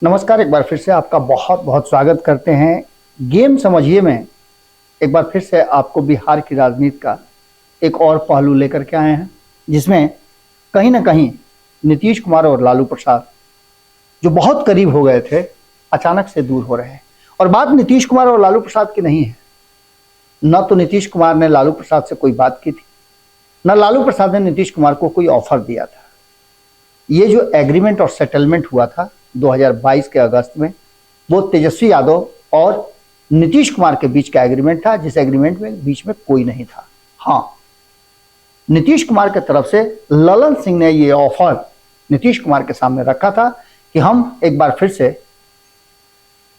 नमस्कार, एक बार फिर से आपका बहुत बहुत स्वागत करते हैं गेम समझिए में। एक बार फिर से आपको बिहार की राजनीति का एक और पहलू लेकर के आए हैं, जिसमें कहीं ना कहीं नीतीश कुमार और लालू प्रसाद जो बहुत करीब हो गए थे, अचानक से दूर हो रहे हैं। और बात नीतीश कुमार और लालू प्रसाद की नहीं है। न तो नीतीश कुमार ने लालू प्रसाद से कोई बात की थी, न लालू प्रसाद ने नीतीश कुमार को कोई ऑफर दिया था। ये जो एग्रीमेंट और सेटलमेंट हुआ था 2022 के अगस्त में, वो तेजस्वी यादव और नीतीश कुमार के बीच का एग्रीमेंट था, जिस एग्रीमेंट में बीच में कोई नहीं था। हाँ, नीतीश कुमार की तरफ से ललन सिंह ने ये ऑफर नीतीश कुमार के सामने रखा था कि हम एक बार फिर से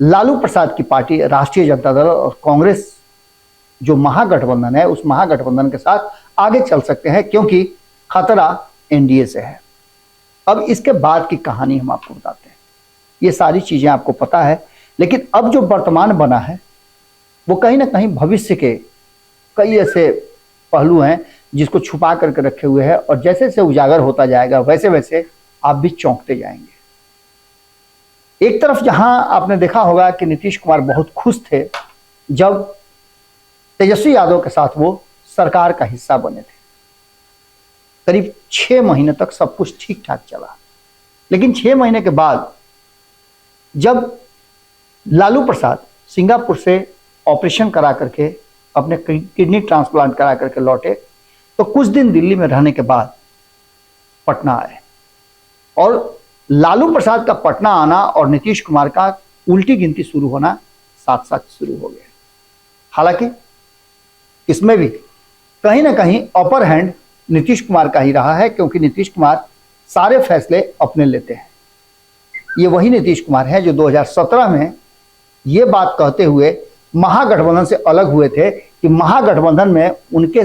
लालू प्रसाद की पार्टी राष्ट्रीय जनता दल और कांग्रेस जो महागठबंधन है, उस महागठबंधन के साथ आगे चल सकते हैं, क्योंकि खतरा एनडीए से है। अब इसके बाद की कहानी हम आपको बताते हैं। ये सारी चीजें आपको पता है, लेकिन अब जो वर्तमान बना है वो कहीं ना कहीं भविष्य के कई ऐसे पहलू हैं जिसको छुपा करके रखे हुए हैं, और जैसे जैसे उजागर होता जाएगा वैसे वैसे आप भी चौंकते जाएंगे। एक तरफ जहां आपने देखा होगा कि नीतीश कुमार बहुत खुश थे जब तेजस्वी यादव के साथ वो सरकार का हिस्सा बने थे। करीब 6 महीने तक सब कुछ ठीक ठाक चला, लेकिन 6 महीने के बाद जब लालू प्रसाद सिंगापुर से ऑपरेशन करा करके अपने किडनी ट्रांसप्लांट करा करके लौटे, तो कुछ दिन दिल्ली में रहने के बाद पटना आए, और लालू प्रसाद का पटना आना और नीतीश कुमार का उल्टी गिनती शुरू होना साथ साथ शुरू हो गया। हालांकि इसमें भी कहीं ना कहीं अपर हैंड नीतीश कुमार का ही रहा है, क्योंकि नीतीश कुमार सारे फैसले अपने लेते हैं। ये वही नीतीश कुमार है जो 2017 में ये बात कहते हुए महागठबंधन से अलग हुए थे कि महागठबंधन में उनके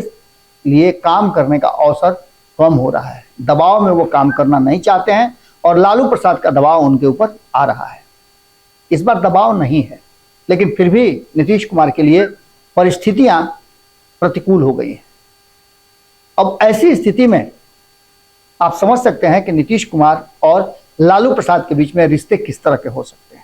लिए काम करने का अवसर कम हो रहा है, दबाव में वो काम करना नहीं चाहते हैं, और लालू प्रसाद का दबाव उनके ऊपर आ रहा है। इस बार दबाव नहीं है, लेकिन फिर भी नीतीश कुमार के लिए परिस्थितियां प्रतिकूल हो गई हैं। अब ऐसी स्थिति में आप समझ सकते हैं कि नीतीश कुमार और लालू प्रसाद के बीच में रिश्ते किस तरह के हो सकते हैं।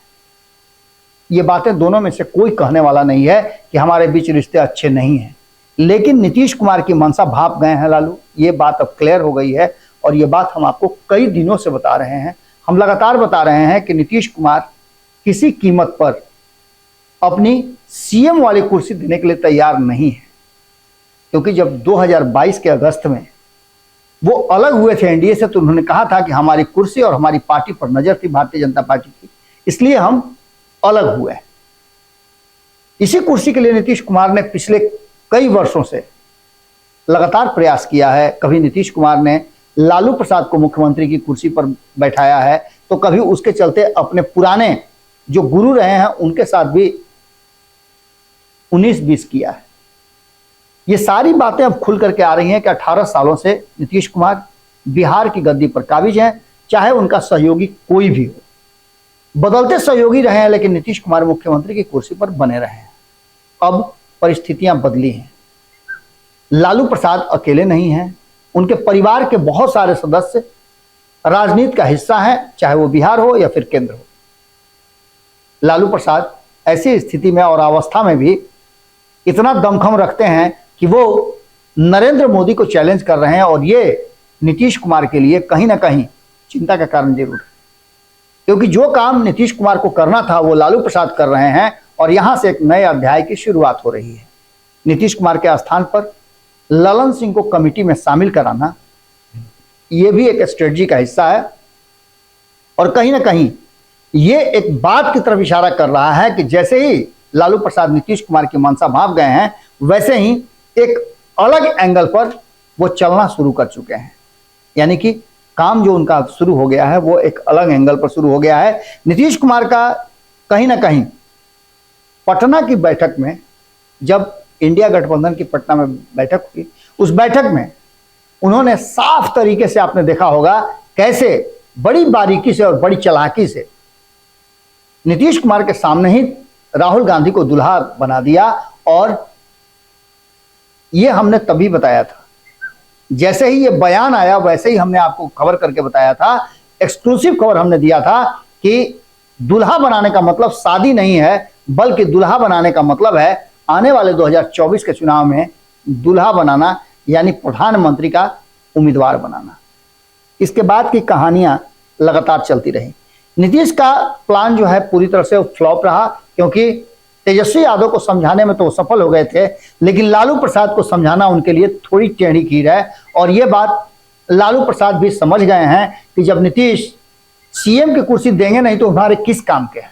ये बातें दोनों में से कोई कहने वाला नहीं है कि हमारे बीच रिश्ते अच्छे नहीं हैं, लेकिन नीतीश कुमार की मनसा भाप गए हैं लालू। ये बात अब क्लियर हो गई है, और ये बात हम आपको कई दिनों से बता रहे हैं। हम लगातार बता रहे हैं कि नीतीश कुमार किसी कीमत पर अपनी सीएम वाली कुर्सी देने के लिए तैयार नहीं है, क्योंकि जब 2022 के अगस्त में वो अलग हुए थे एनडीए से, तो उन्होंने कहा था कि हमारी कुर्सी और हमारी पार्टी पर नजर थी भारतीय जनता पार्टी की, इसलिए हम अलग हुए। इसी कुर्सी के लिए नीतीश कुमार ने पिछले कई वर्षों से लगातार प्रयास किया है। कभी नीतीश कुमार ने लालू प्रसाद को मुख्यमंत्री की कुर्सी पर बैठाया है, तो कभी उसके चलते अपने पुराने जो गुरु रहे हैं उनके साथ भी 19-20 किया है। ये सारी बातें अब खुल करके आ रही हैं कि 18 सालों से नीतीश कुमार बिहार की गद्दी पर काबिज हैं, चाहे उनका सहयोगी कोई भी हो। बदलते सहयोगी रहे हैं, लेकिन नीतीश कुमार मुख्यमंत्री की कुर्सी पर बने रहे हैं। अब परिस्थितियां बदली हैं। लालू प्रसाद अकेले नहीं हैं, उनके परिवार के बहुत सारे सदस्य राजनीति का हिस्सा हैं, चाहे वो बिहार हो या फिर केंद्र हो। लालू प्रसाद ऐसी स्थिति में और अवस्था में भी इतना दमखम रखते हैं कि वो नरेंद्र मोदी को चैलेंज कर रहे हैं, और ये नीतीश कुमार के लिए कहीं ना कहीं चिंता का कारण जरूर है, क्योंकि जो काम नीतीश कुमार को करना था वो लालू प्रसाद कर रहे हैं, और यहां से एक नए अध्याय की शुरुआत हो रही है। नीतीश कुमार के स्थान पर ललन सिंह को कमेटी में शामिल कराना, ये भी एक स्ट्रेटजी का हिस्सा है, और कहीं ना कहीं ये एक बात की तरफ इशारा कर रहा है कि जैसे ही लालू प्रसाद नीतीश कुमार की मनसा भाप गए हैं, वैसे ही एक अलग एंगल पर वो चलना शुरू कर चुके हैं। यानी कि काम जो उनका शुरू हो गया है वो एक अलग एंगल पर शुरू हो गया है। नीतीश कुमार का कहीं ना कहीं पटना की बैठक में, जब इंडिया गठबंधन की पटना में बैठक हुई, उस बैठक में उन्होंने साफ तरीके से, आपने देखा होगा कैसे बड़ी बारीकी से और बड़ी चालाकी से नीतीश कुमार के सामने ही राहुल गांधी को दुल्हा बना दिया। और ये हमने तभी बताया था, जैसे ही ये बयान आया वैसे ही हमने आपको खबर करके बताया था, एक्सक्लूसिव खबर हमने दिया था कि दुल्हा बनाने का मतलब शादी नहीं है, बल्कि दुल्हा बनाने का मतलब है आने वाले 2024 के चुनाव में दुल्हा बनाना, यानी प्रधानमंत्री का उम्मीदवार बनाना। इसके बाद की कहानियां लगातार चलती रही। नीतीश का प्लान जो है पूरी तरह से फ्लॉप रहा, क्योंकि तेजस्वी यादव को समझाने में तो वो सफल हो गए थे, लेकिन लालू प्रसाद को समझाना उनके लिए थोड़ी टेढ़ी खीर है। और ये बात लालू प्रसाद भी समझ गए हैं कि जब नीतीश सीएम की कुर्सी देंगे नहीं तो हमारे किस काम के हैं।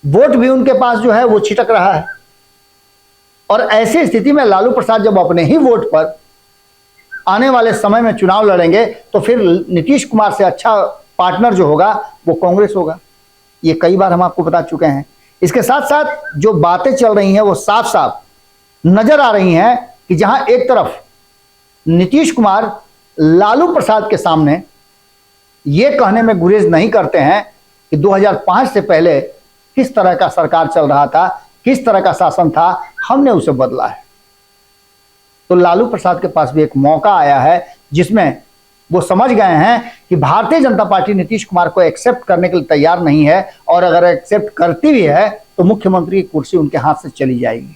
वोट भी उनके पास जो है वो छिटक रहा है, और ऐसी स्थिति में लालू प्रसाद जब अपने ही वोट पर आने वाले समय में चुनाव लड़ेंगे तो फिर नीतीश कुमार से अच्छा पार्टनर जो होगा वो कांग्रेस होगा। ये कई बार हम आपको बता चुके हैं। इसके साथ साथ जो बातें चल रही हैं वो साफ साफ नजर आ रही हैं कि जहां एक तरफ नीतीश कुमार लालू प्रसाद के सामने ये कहने में गुरेज नहीं करते हैं कि 2005 से पहले किस तरह का सरकार चल रहा था, किस तरह का शासन था, हमने उसे बदला है। तो लालू प्रसाद के पास भी एक मौका आया है जिसमें वो समझ गए हैं कि भारतीय जनता पार्टी नीतीश कुमार को एक्सेप्ट करने के लिए तैयार नहीं है, और अगर एक्सेप्ट करती भी है तो मुख्यमंत्री की कुर्सी उनके हाथ से चली जाएगी।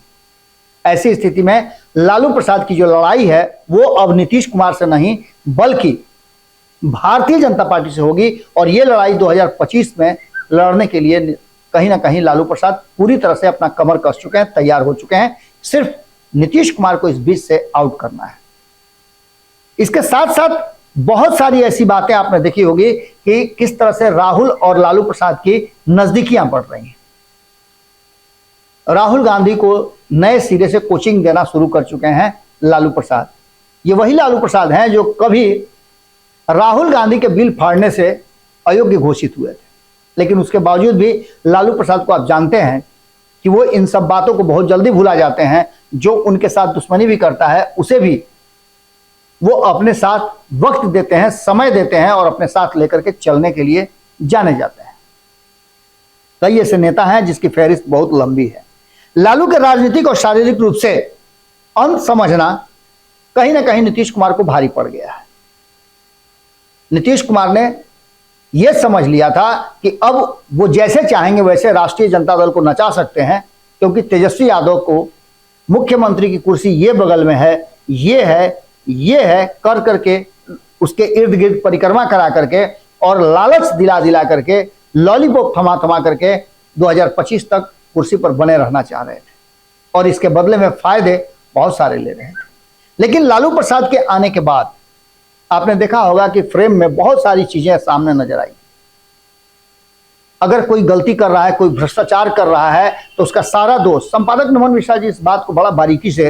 ऐसी स्थिति में लालू प्रसाद की जो लड़ाई है वो अब नीतीश कुमार से नहीं बल्कि भारतीय जनता पार्टी से होगी, और ये लड़ाई 2025 में लड़ने के लिए कहीं ना कहीं लालू प्रसाद पूरी तरह से अपना कमर कस चुके हैं, तैयार हो चुके हैं। सिर्फ नीतीश कुमार को इस बीच से आउट करना है। इसके साथ साथ बहुत सारी ऐसी बातें आपने देखी होगी कि किस तरह से राहुल और लालू प्रसाद की नजदीकियां बढ़ रही हैं। राहुल गांधी को नए सिरे से कोचिंग देना शुरू कर चुके हैं लालू प्रसाद। ये वही लालू प्रसाद हैं जो कभी राहुल गांधी के बिल फाड़ने से अयोग्य घोषित हुए थे, लेकिन उसके बावजूद भी लालू प्रसाद को आप जानते हैं कि वो इन सब बातों को बहुत जल्दी भुला जाते हैं। जो उनके साथ दुश्मनी भी करता है उसे भी वो अपने साथ वक्त देते हैं, समय देते हैं, और अपने साथ लेकर के चलने के लिए जाने जाते हैं। कई ऐसे नेता हैं जिसकी फहरिस्त बहुत लंबी है। लालू के राजनीतिक और शारीरिक रूप से अंत समझना कहीं ना कहीं नीतीश कुमार को भारी पड़ गया है। नीतीश कुमार ने यह समझ लिया था कि अब वो जैसे चाहेंगे वैसे राष्ट्रीय जनता दल को नचा सकते हैं, क्योंकि तेजस्वी यादव को मुख्यमंत्री की कुर्सी ये बगल में है, ये है कर करके उसके इर्द गिर्द परिक्रमा करा करके और लालच दिला दिला करके लॉलीपॉप थमा थमा करके 2025 तक कुर्सी पर बने रहना चाह रहे थे, और इसके बदले में फायदे बहुत सारे ले रहे थे। लेकिन लालू प्रसाद के आने के बाद आपने देखा होगा कि फ्रेम में बहुत सारी चीजें सामने नजर आई। अगर कोई गलती कर रहा है, कोई भ्रष्टाचार कर रहा है, तो उसका सारा दोष, संपादक नमन मिश्रा जी इस बात को बड़ा बारीकी से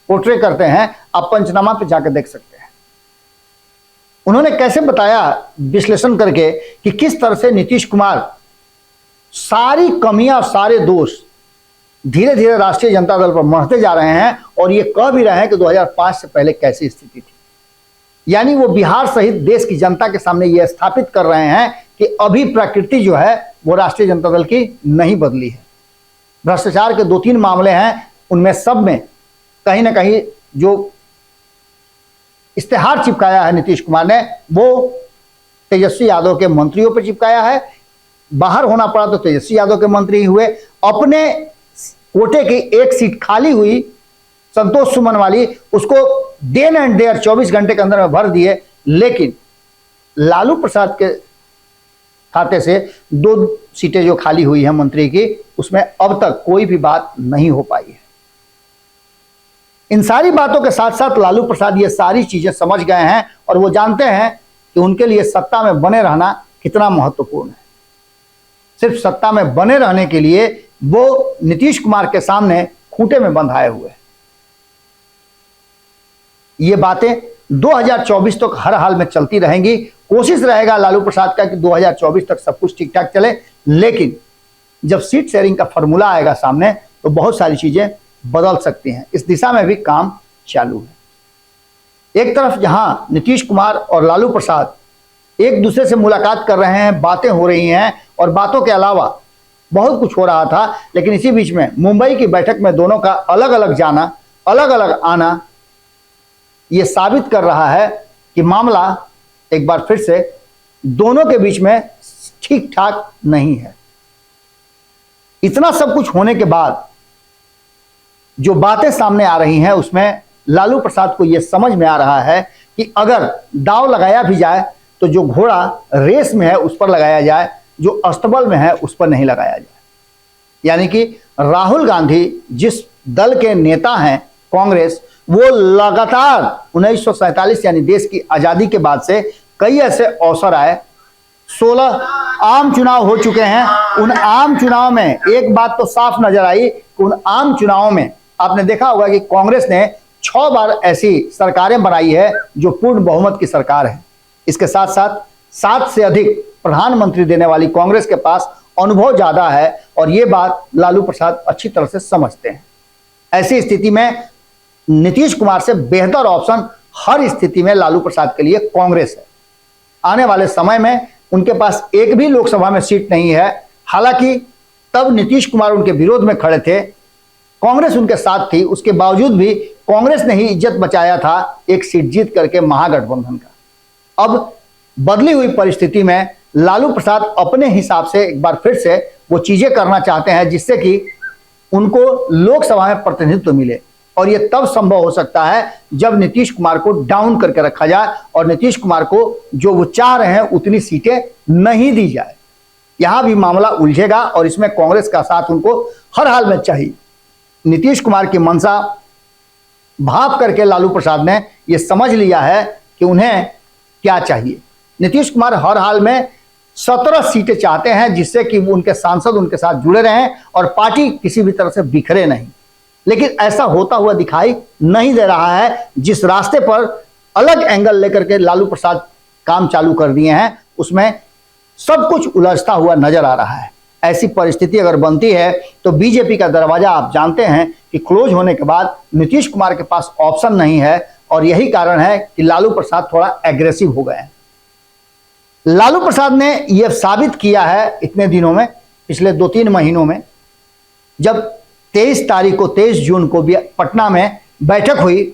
पोर्ट्रे करते हैं, आप पंचनामा पे जाकर देख सकते हैं। उन्होंने कैसे बताया विश्लेषण करके कि किस तरह से नीतीश कुमार सारी कमियां, सारे दोष धीरे धीरे राष्ट्रीय जनता दल पर मढ़ते जा रहे हैं, और ये कह भी रहे हैं कि 2005 से पहले कैसी स्थिति थी। यानी वो बिहार सहित देश की जनता के सामने ये स्थापित कर रहे हैं कि अभी प्रकृति जो है वो राष्ट्रीय जनता दल की नहीं बदली है। भ्रष्टाचार के 2-3 मामले हैं, उनमें सब में कहीं ना कहीं जो इस्तेहार चिपकाया है नीतीश कुमार ने वो तेजस्वी यादव के मंत्रियों पर चिपकाया है। बाहर होना पड़ा तो तेजस्वी यादव के मंत्री हुए, अपने कोटे की एक सीट खाली हुई संतोष सुमन वाली, उसको देन एंड देयर 24 घंटे के अंदर में भर दिए। लेकिन लालू प्रसाद के खाते से 2 सीटें जो खाली हुई है मंत्री की, उसमें अब तक कोई भी बात नहीं हो पाई है। इन सारी बातों के साथ साथ लालू प्रसाद ये सारी चीजें समझ गए हैं, और वो जानते हैं कि उनके लिए सत्ता में बने रहना कितना महत्वपूर्ण है। सिर्फ सत्ता में बने रहने के लिए वो नीतीश कुमार के सामने खूंटे में बंधाए हुए हैं। ये बातें 2024 तक हर हाल में चलती रहेंगी। कोशिश रहेगा लालू प्रसाद का कि 2024 तक सब कुछ ठीक ठाक चले, लेकिन जब सीट शेयरिंग का फॉर्मूला आएगा सामने तो बहुत सारी चीजें बदल सकती हैं। इस दिशा में भी काम चालू है। एक तरफ जहां नीतीश कुमार और लालू प्रसाद एक दूसरे से मुलाकात कर रहे हैं, बातें हो रही हैं, और बातों के अलावा बहुत कुछ हो रहा था, लेकिन इसी बीच में मुंबई की बैठक में दोनों का अलग अलग जाना, अलग अलग आना, यह साबित कर रहा है कि मामला एक बार फिर से दोनों के बीच में ठीक ठाक नहीं है। इतना सब कुछ होने के बाद जो बातें सामने आ रही हैं उसमें लालू प्रसाद को यह समझ में आ रहा है कि अगर दांव लगाया भी जाए तो जो घोड़ा रेस में है उस पर लगाया जाए, जो अस्तबल में है उस पर नहीं लगाया जाए। यानी कि राहुल गांधी जिस दल के नेता हैं कांग्रेस, वो लगातार 1947 यानी देश की आजादी के बाद से कई ऐसे अवसर आए, 16 आम चुनाव हो चुके हैं। उन आम चुनाव में एक बात तो साफ नजर आई कि उन आम चुनावों में आपने देखा होगा कि कांग्रेस ने 6 बार ऐसी सरकारें बनाई है जो पूर्ण बहुमत की सरकार है। इसके साथ साथ 7 से अधिक प्रधानमंत्री देने वाली कांग्रेस के पास अनुभव ज्यादा है और ये बात लालू प्रसाद अच्छी तरह से समझते हैं। ऐसी स्थिति में नीतीश कुमार से बेहतर ऑप्शन हर स्थिति में लालू प्रसाद के लिए कांग्रेस है। आने वाले समय में उनके पास एक भी लोकसभा में सीट नहीं है। हालांकि तब नीतीश कुमार उनके विरोध में खड़े थे, कांग्रेस उनके साथ थी, उसके बावजूद भी कांग्रेस ने ही इज्जत बचाया था एक सीट जीत करके महागठबंधन का। अब बदली हुई परिस्थिति में लालू प्रसाद अपने हिसाब से एक बार फिर से वो चीजें करना चाहते हैं जिससे कि उनको लोकसभा में प्रतिनिधित्व मिले, और यह तब संभव हो सकता है जब नीतीश कुमार को डाउन करके रखा जाए और नीतीश कुमार को जो वो चाह रहे हैं उतनी सीटें नहीं दी जाए। यहां भी मामला उलझेगा और इसमें कांग्रेस का साथ उनको हर हाल में चाहिए। नीतीश कुमार की मंशा भाप करके लालू प्रसाद ने यह समझ लिया है कि उन्हें क्या चाहिए। नीतीश कुमार हर हाल में 17 सीटें चाहते हैं जिससे कि वो उनके सांसद उनके साथ जुड़े रहें और पार्टी किसी भी तरह से बिखरे नहीं। लेकिन ऐसा होता हुआ दिखाई नहीं दे रहा है। जिस रास्ते पर अलग एंगल लेकर के लालू प्रसाद काम चालू कर दिए हैं उसमें सब कुछ उलझता हुआ नजर आ रहा है। ऐसी परिस्थिति अगर बनती है तो बीजेपी का दरवाजा आप जानते हैं कि क्लोज होने के बाद नीतीश कुमार के पास ऑप्शन नहीं है, और यही कारण है कि लालू प्रसाद थोड़ा एग्रेसिव हो गए हैं। लालू प्रसाद ने यह साबित किया है इतने दिनों में, पिछले 2-3 महीनों में, जब 23 जून को भी पटना में बैठक हुई,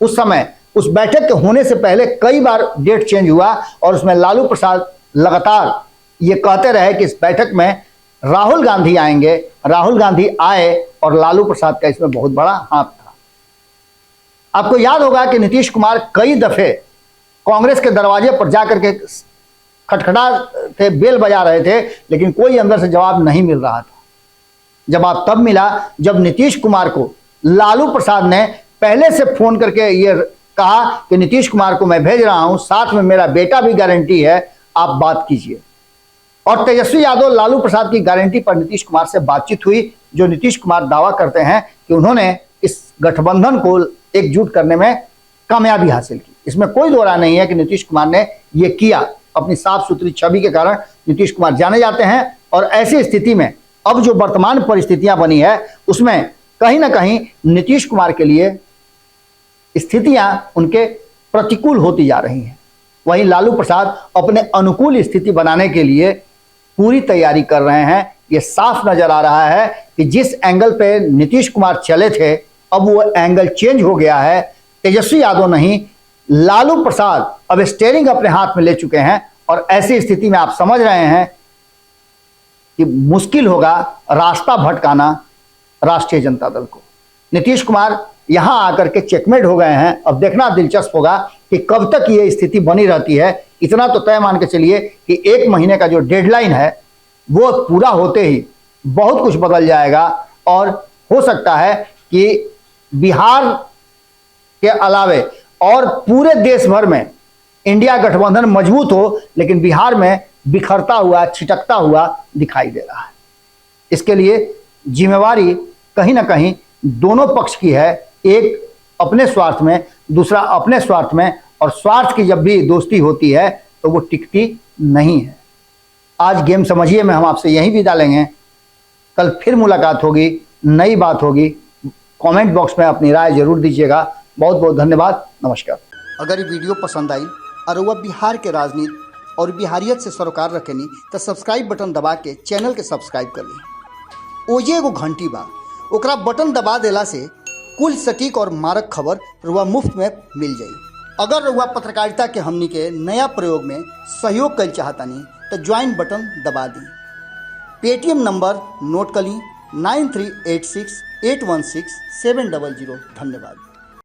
उस समय उस बैठक के होने से पहले कई बार डेट चेंज हुआ और उसमें लालू प्रसाद लगातार ये कहते रहे कि इस बैठक में राहुल गांधी आएंगे। राहुल गांधी आए और लालू प्रसाद का इसमें बहुत बड़ा हाथ था। आपको याद होगा कि नीतीश कुमार कई दफे कांग्रेस के दरवाजे पर जाकर के खटखटा थे, बेल बजा रहे थे, लेकिन कोई अंदर से जवाब नहीं मिल रहा था। जवाब तब मिला जब नीतीश कुमार को लालू प्रसाद ने पहले से फोन करके ये कहा कि नीतीश कुमार को मैं भेज रहा हूं, साथ में मेरा बेटा भी गारंटी है, आप बात कीजिए। और तेजस्वी यादव लालू प्रसाद की गारंटी पर नीतीश कुमार से बातचीत हुई, जो नीतीश कुमार दावा करते हैं कि उन्होंने इस गठबंधन को एकजुट करने में कामयाबी हासिल की। इसमें कोई दो राय नहीं है कि नीतीश कुमार ने यह किया। अपनी साफ सुथरी छवि के कारण नीतीश कुमार जाने जाते हैं, और ऐसी स्थिति में अब जो वर्तमान परिस्थितियां बनी है उसमें कहीं ना कहीं नीतीश कुमार के लिए स्थितियां उनके प्रतिकूल होती जा रही हैं। वहीं लालू प्रसाद अपने अनुकूल स्थिति बनाने के लिए पूरी तैयारी कर रहे हैं। यह साफ नजर आ रहा है कि जिस एंगल पे नीतीश कुमार चले थे अब वो एंगल चेंज हो गया है। तेजस्वी यादव नहीं, लालू प्रसाद अब स्टीयरिंग अपने हाथ में ले चुके हैं, और ऐसी स्थिति में आप समझ रहे हैं कि मुश्किल होगा रास्ता भटकाना राष्ट्रीय जनता दल को। नीतीश कुमार यहां आकर के चेकमेट हो गए हैं। अब देखना दिलचस्प होगा कि कब तक ये स्थिति बनी रहती है। इतना तो तय मान के चलिए कि 1 महीने का जो डेडलाइन है वो पूरा होते ही बहुत कुछ बदल जाएगा, और हो सकता है कि बिहार के अलावे और पूरे देश भर में इंडिया गठबंधन मजबूत हो, लेकिन बिहार में बिखरता हुआ, छिटकता हुआ दिखाई दे रहा है। इसके लिए जिम्मेवारी कहीं ना कहीं दोनों पक्ष की है, एक अपने स्वार्थ में, दूसरा अपने स्वार्थ में, और स्वार्थ की जब भी दोस्ती होती है तो वो टिकती नहीं है। आज गेम समझिए में हम आपसे यहीं विदा लेंगे। कल फिर मुलाकात होगी, नई बात होगी। कमेंट बॉक्स में अपनी राय जरूर दीजिएगा। बहुत बहुत धन्यवाद, नमस्कार। अगर ये वीडियो पसंद आई और वह बिहार के राजनीति और बिहारियत से सरोकार रखेनी तो सब्सक्राइब बटन दबा के चैनल के सब्सक्राइब कर ली। ओजे एगो घंटी बा, ओकरा बटन दबा देला से कुल सटीक और मारक खबर रुआ मुफ्त में मिल जाई। अगर रुआ पत्रकारिता के हमनी के नया प्रयोग में सहयोग कर चाहतानी तो ज्वाइन बटन दबा दी। पेटीएम नंबर नोट कर ली 9386816700। धन्यवाद।